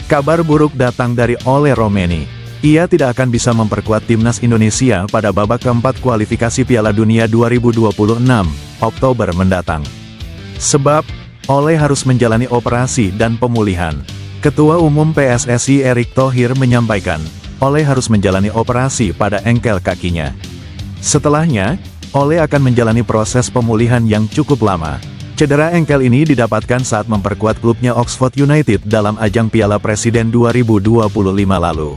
Kabar buruk datang dari Ole Romeni. Ia tidak akan bisa memperkuat timnas Indonesia pada babak keempat kualifikasi Piala Dunia 2026, Oktober mendatang. Sebab, Ole harus menjalani operasi dan pemulihan. Ketua Umum PSSI Erick Thohir menyampaikan, Ole harus menjalani operasi pada engkel kakinya. Setelahnya, Ole akan menjalani proses pemulihan yang cukup lama. Cedera engkel ini didapatkan saat memperkuat klubnya Oxford United dalam ajang Piala Presiden 2025 lalu.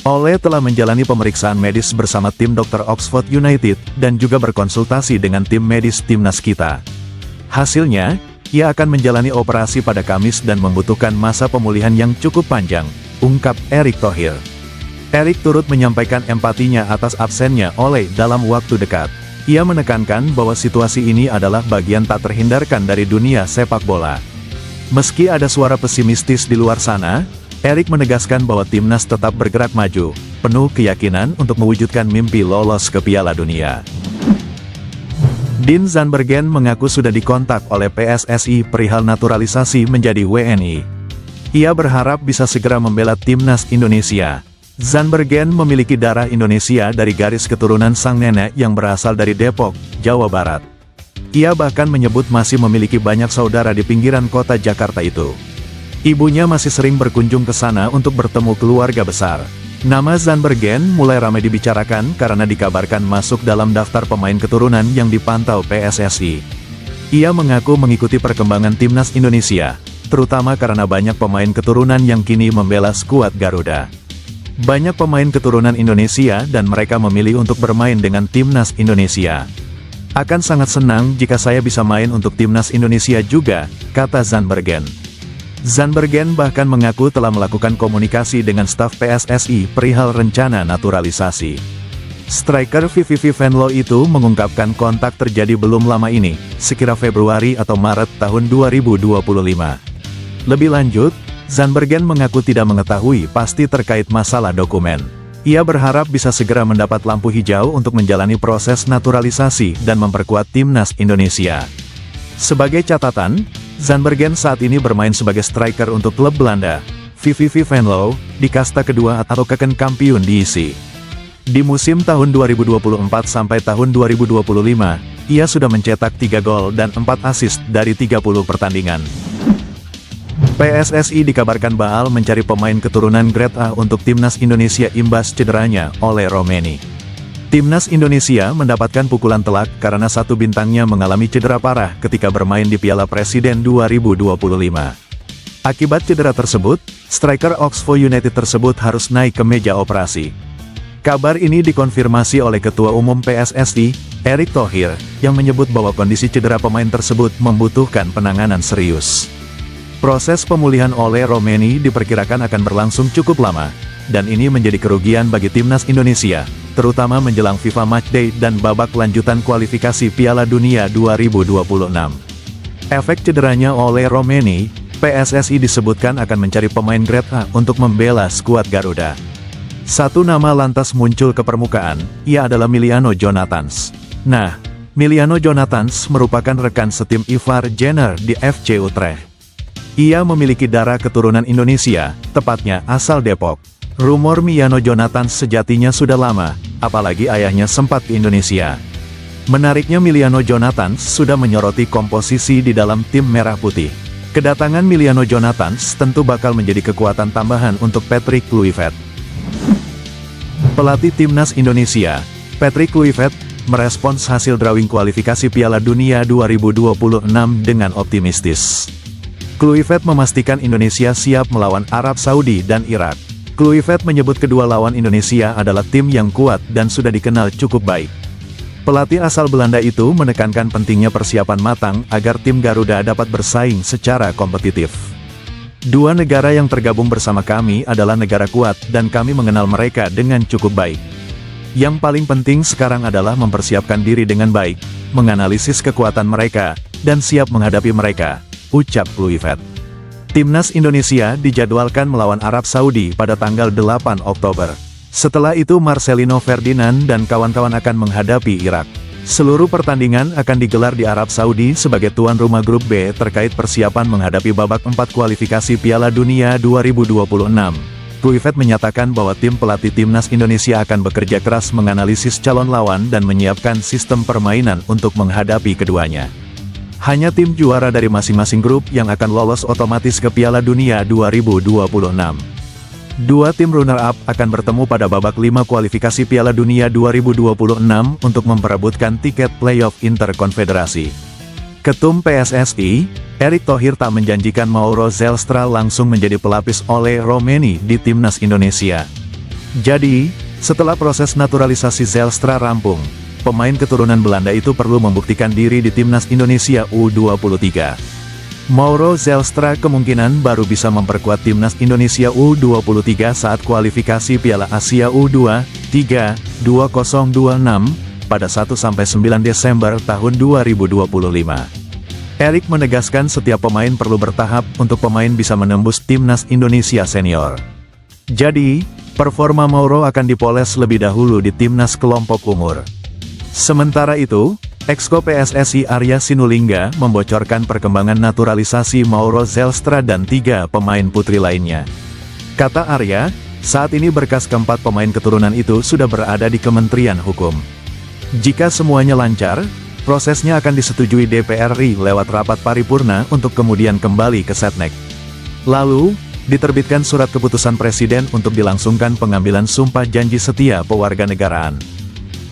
Ole telah menjalani pemeriksaan medis bersama tim dokter Oxford United, dan juga berkonsultasi dengan tim medis timnas kita. Hasilnya, ia akan menjalani operasi pada Kamis dan membutuhkan masa pemulihan yang cukup panjang, ungkap Erick Thohir. Erick turut menyampaikan empatinya atas absennya Ole dalam waktu dekat. Ia menekankan bahwa situasi ini adalah bagian tak terhindarkan dari dunia sepak bola. Meski ada suara pesimistis di luar sana, Erick menegaskan bahwa timnas tetap bergerak maju, penuh keyakinan untuk mewujudkan mimpi lolos ke Piala Dunia. Dean Zandbergen mengaku sudah dikontak oleh PSSI perihal naturalisasi menjadi WNI. Ia berharap bisa segera membela timnas Indonesia. Zandbergen memiliki darah Indonesia dari garis keturunan sang nenek yang berasal dari Depok, Jawa Barat. Ia bahkan menyebut masih memiliki banyak saudara di pinggiran kota Jakarta itu. Ibunya masih sering berkunjung ke sana untuk bertemu keluarga besar. Nama Zandbergen mulai ramai dibicarakan karena dikabarkan masuk dalam daftar pemain keturunan yang dipantau PSSI. Ia mengaku mengikuti perkembangan timnas Indonesia, terutama karena banyak pemain keturunan yang kini membela skuad Garuda. Banyak pemain keturunan Indonesia dan mereka memilih untuk bermain dengan timnas Indonesia. Akan sangat senang jika saya bisa main untuk timnas Indonesia juga, kata Zandbergen. Zandbergen bahkan mengaku telah melakukan komunikasi dengan staf PSSI perihal rencana naturalisasi. Striker VVV Venlo itu mengungkapkan kontak terjadi belum lama ini, sekira Februari atau Maret tahun 2025. Lebih lanjut, Zandbergen mengaku tidak mengetahui pasti terkait masalah dokumen. Ia berharap bisa segera mendapat lampu hijau untuk menjalani proses naturalisasi dan memperkuat timnas Indonesia. Sebagai catatan, Zandbergen saat ini bermain sebagai striker untuk klub Belanda, VVV Venlo, di kasta kedua atau Keukenkampioen Divisie. Di musim tahun 2024 sampai tahun 2025, ia sudah mencetak 3 gol dan 4 assist dari 30 pertandingan. PSSI dikabarkan bakal mencari pemain keturunan Grade A untuk timnas Indonesia imbas cederanya Ole Romeni. Timnas Indonesia mendapatkan pukulan telak karena satu bintangnya mengalami cedera parah ketika bermain di Piala Presiden 2025. Akibat cedera tersebut, striker Oxford United tersebut harus naik ke meja operasi. Kabar ini dikonfirmasi oleh Ketua Umum PSSI, Erick Thohir, yang menyebut bahwa kondisi cedera pemain tersebut membutuhkan penanganan serius. Proses pemulihan Ole Romeni diperkirakan akan berlangsung cukup lama, dan ini menjadi kerugian bagi timnas Indonesia, terutama menjelang FIFA Matchday dan babak lanjutan kualifikasi Piala Dunia 2026. Efek cederanya Ole Romeni, PSSI disebutkan akan mencari pemain Grade A untuk membela skuad Garuda. Satu nama lantas muncul ke permukaan, ia adalah Miliano Jonathans. Nah, Miliano Jonathans merupakan rekan setim Ivar Jenner di FC Utrecht. Ia memiliki darah keturunan Indonesia, tepatnya asal Depok. Rumor Miliano Jonathans sejatinya sudah lama, apalagi ayahnya sempat ke Indonesia. Menariknya Miliano Jonathans sudah menyoroti komposisi di dalam tim Merah Putih. Kedatangan Miliano Jonathans tentu bakal menjadi kekuatan tambahan untuk Patrick Kluivert. Pelatih timnas Indonesia, Patrick Kluivert, merespons hasil drawing kualifikasi Piala Dunia 2026 dengan optimistis. Kluivert memastikan Indonesia siap melawan Arab Saudi dan Irak. Kluivert menyebut kedua lawan Indonesia adalah tim yang kuat dan sudah dikenal cukup baik. Pelatih asal Belanda itu menekankan pentingnya persiapan matang agar tim Garuda dapat bersaing secara kompetitif. Dua negara yang tergabung bersama kami adalah negara kuat dan kami mengenal mereka dengan cukup baik. Yang paling penting sekarang adalah mempersiapkan diri dengan baik, menganalisis kekuatan mereka, dan siap menghadapi mereka, ucap Kluivert. Timnas Indonesia dijadwalkan melawan Arab Saudi pada tanggal 8 Oktober. Setelah itu Marcelino Ferdinand dan kawan-kawan akan menghadapi Irak. Seluruh pertandingan akan digelar di Arab Saudi sebagai tuan rumah grup B terkait persiapan menghadapi babak 4 kualifikasi Piala Dunia 2026. Kluivert menyatakan bahwa tim pelatih timnas Indonesia akan bekerja keras menganalisis calon lawan dan menyiapkan sistem permainan untuk menghadapi keduanya. Hanya tim juara dari masing-masing grup yang akan lolos otomatis ke Piala Dunia 2026. Dua tim runner-up akan bertemu pada babak 5 kualifikasi Piala Dunia 2026 untuk memperebutkan tiket playoff interkonfederasi. Ketum PSSI, Erick Thohir tak menjanjikan Mauro Zelstra langsung menjadi pelapis Oleh Romeni di timnas Indonesia. Jadi, setelah proses naturalisasi Zelstra rampung, pemain keturunan Belanda itu perlu membuktikan diri di timnas Indonesia U23. Mauro Zelstra kemungkinan baru bisa memperkuat timnas Indonesia U23 saat kualifikasi Piala Asia U23 2026 pada 1-9 Desember tahun 2025. Erick menegaskan setiap pemain perlu bertahap untuk pemain bisa menembus timnas Indonesia senior. Jadi, performa Mauro akan dipoles lebih dahulu di timnas kelompok umur. Sementara itu, Exco PSSI Arya Sinulinga membocorkan perkembangan naturalisasi Mauro Zelstra dan 3 pemain putri lainnya. Kata Arya, saat ini berkas keempat pemain keturunan itu sudah berada di Kementerian Hukum. Jika semuanya lancar, prosesnya akan disetujui DPR RI lewat rapat paripurna untuk kemudian kembali ke Setnek. Lalu, diterbitkan surat keputusan Presiden untuk dilangsungkan pengambilan sumpah janji setia pewarganegaraan.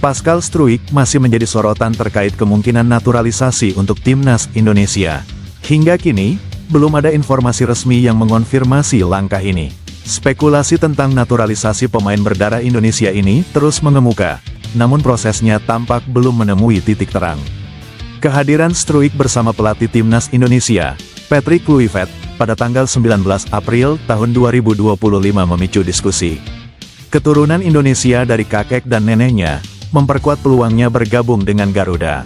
Pascal Struijk masih menjadi sorotan terkait kemungkinan naturalisasi untuk timnas Indonesia. Hingga kini, belum ada informasi resmi yang mengonfirmasi langkah ini. Spekulasi tentang naturalisasi pemain berdarah Indonesia ini terus mengemuka, namun prosesnya tampak belum menemui titik terang. Kehadiran Struijk bersama pelatih timnas Indonesia, Patrick Kluivert, pada tanggal 19 April tahun 2025 memicu diskusi. Keturunan Indonesia dari kakek dan neneknya memperkuat peluangnya bergabung dengan Garuda.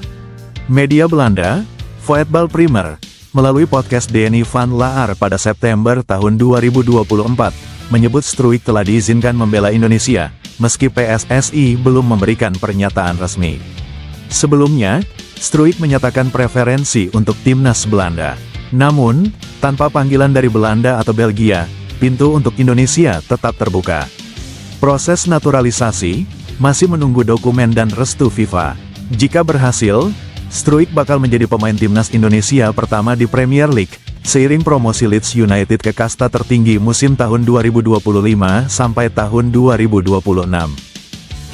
Media Belanda, Voetbal Primer, melalui podcast Denny van Laar pada September tahun 2024, menyebut Struijk telah diizinkan membela Indonesia, meski PSSI belum memberikan pernyataan resmi. Sebelumnya, Struijk menyatakan preferensi untuk timnas Belanda. Namun, tanpa panggilan dari Belanda atau Belgia, pintu untuk Indonesia tetap terbuka. Proses naturalisasi masih menunggu dokumen dan restu FIFA. Jika berhasil, Struijk bakal menjadi pemain timnas Indonesia pertama di Premier League, seiring promosi Leeds United ke kasta tertinggi musim tahun 2025 sampai tahun 2026.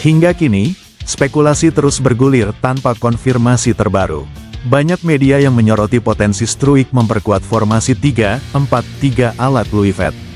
Hingga kini, spekulasi terus bergulir tanpa konfirmasi terbaru. Banyak media yang menyoroti potensi Struijk memperkuat formasi 3-4-3 ala Kluivert.